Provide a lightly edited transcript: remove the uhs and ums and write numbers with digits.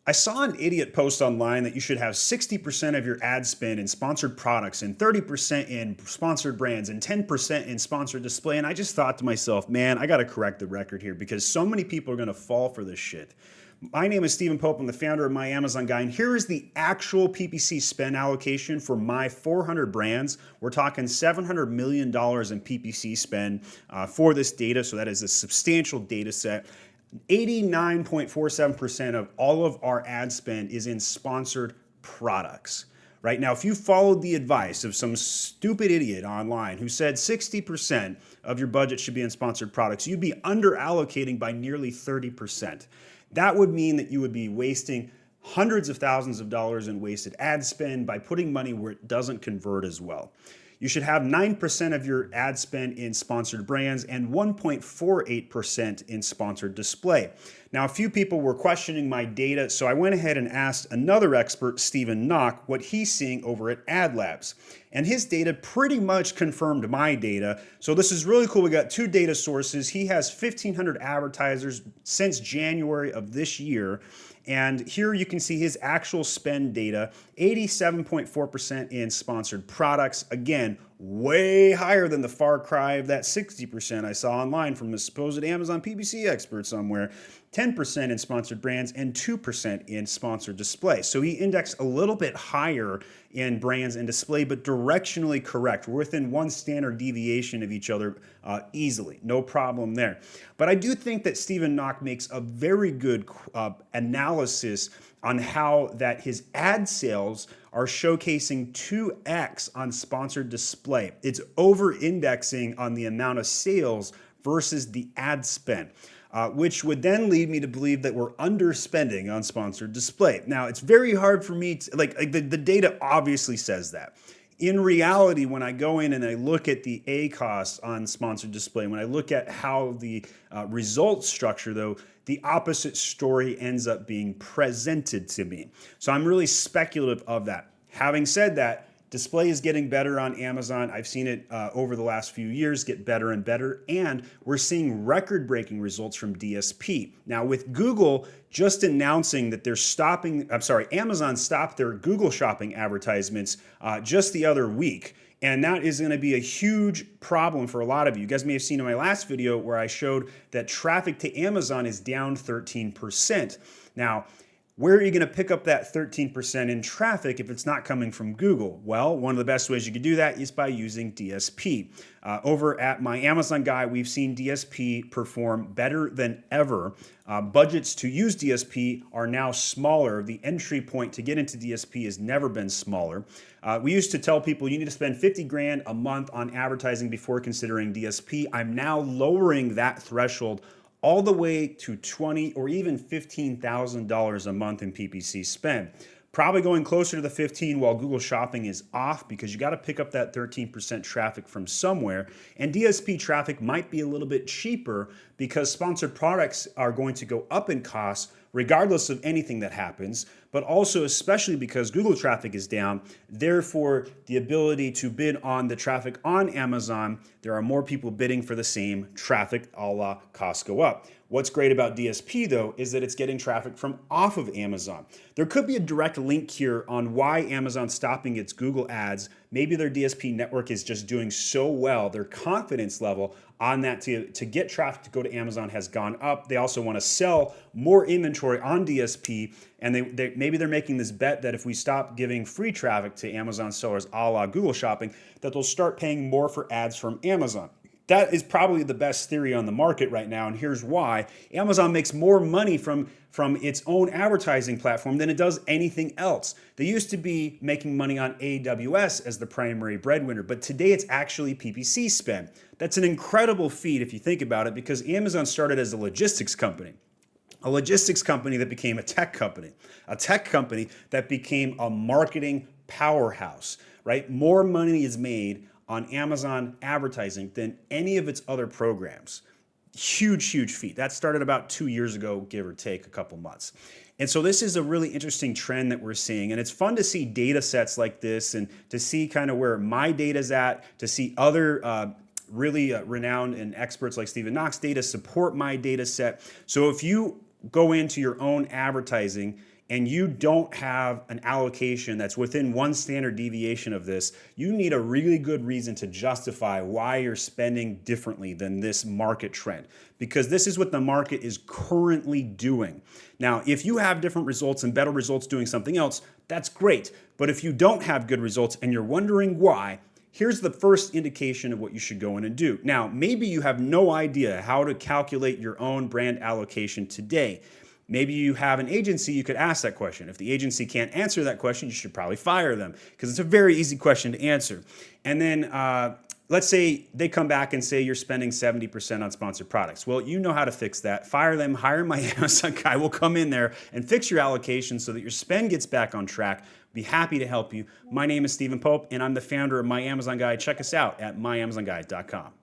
I saw an idiot post online that you should have 60% of your ad spend in sponsored products and 30% in sponsored brands and 10% in sponsored display. And I just thought to myself, man, I got to correct the record here because so many people are going to fall for this shit. My name is Stephen Pope. I'm the founder of My Amazon Guy, and here is the actual PPC spend allocation for my 400 brands. We're talking $700 million in PPC spend for this data, so that is a substantial data set. 89.47% of all of our ad spend is in sponsored products. Right now, if you followed the advice of some stupid idiot online who said 60% of your budget should be in sponsored products, you'd be under allocating by nearly 30%. That would mean that you would be wasting hundreds of thousands of dollars in wasted ad spend by putting money where it doesn't convert as well. You should have 9% of your ad spend in sponsored brands and 1.48% in sponsored display. Now, a few people were questioning my data, so I went ahead and asked another expert, Stephen Knock, what he's seeing over at Ad Labs. And his data pretty much confirmed my data. So this is really cool. We got two data sources. He has 1,500 advertisers since January of this year. And here you can see his actual spend data, 87.4% in sponsored products. Again, way higher than the far cry of that 60% I saw online from a supposed Amazon PPC expert somewhere. 10% in sponsored brands and 2% in sponsored display. So he indexed a little bit higher in brands and display, but directionally correct. We're within one standard deviation of each other easily. No problem there. But I do think that Stephen Knock makes a very good analysis on how that his ad sales are showcasing 2x on sponsored display. It's over-indexing on the amount of sales versus the ad spend. Which would then lead me to believe that we're underspending on sponsored display. Now, it's very hard for me to, the data obviously says that. In reality, when I go in and I look at the A costs on sponsored display, when I look at how the results structure, though, the opposite story ends up being presented to me. So I'm really speculative of that. Having said that, display is getting better on Amazon. I've seen it over the last few years get better and better, and we're seeing record-breaking results from DSP. Now, with Google just announcing that they're Amazon stopped their Google shopping advertisements just the other week. And that is going to be a huge problem for a lot of you. You guys may have seen in my last video where I showed that traffic to Amazon is down 13%. Now, where are you going to pick up that 13% in traffic if it's not coming from Google? Well, one of the best ways you could do that is by using DSP. Over at My Amazon Guy, we've seen DSP perform better than ever. Budgets to use DSP are now smaller. The entry point to get into DSP has never been smaller. We used to tell people you need to spend 50 grand a month on advertising before considering DSP. I'm now lowering that threshold all the way to $20,000 or even $15,000 a month in PPC spend. Probably going closer to the 15 while Google Shopping is off because you got to pick up that 13% traffic from somewhere. And DSP traffic might be a little bit cheaper because sponsored products are going to go up in cost regardless of anything that happens, but also especially because Google traffic is down. Therefore, the ability to bid on the traffic on Amazon, there are more people bidding for the same traffic, a la costs go up. What's great about DSP, though, is that it's getting traffic from off of Amazon. There could be a direct link here on why Amazon's stopping its Google ads. Maybe their DSP network is just doing so well, their confidence level on that to get traffic to go to Amazon has gone up. They also want to sell more inventory on DSP, and maybe they're making this bet that if we stop giving free traffic to Amazon sellers a la Google Shopping, that they'll start paying more for ads from Amazon. That is probably the best theory on the market right now, and here's why. Amazon makes more money from its own advertising platform than it does anything else. They used to be making money on AWS as the primary breadwinner, but today it's actually PPC spend. That's an incredible feat if you think about it, because Amazon started as a logistics company that became a tech company that became a marketing powerhouse, right? More money is made on Amazon advertising than any of its other programs. Huge, huge feat. That started about 2 years ago, give or take a couple months. And so this is a really interesting trend that we're seeing. And it's fun to see data sets like this and to see kind of where my data's at, to see other really renowned and experts like Stephen Knox data support my data set. So if you go into your own advertising and you don't have an allocation that's within one standard deviation of this, you need a really good reason to justify why you're spending differently than this market trend, because this is what the market is currently doing. Now, if you have different results and better results doing something else, that's great. But if you don't have good results and you're wondering why, here's the first indication of what you should go in and do. Now, maybe you have no idea how to calculate your own brand allocation today. Maybe you have an agency, you could ask that question. If the agency can't answer that question, you should probably fire them, because it's a very easy question to answer. And then let's say they come back and say you're spending 70% on sponsored products. Well, you know how to fix that. Fire them, hire my Amazon guy. We'll come in there and fix your allocation so that your spend gets back on track. Be happy to help you. My name is Stephen Pope, and I'm the founder of My Amazon Guide. Check us out at myamazonguide.com.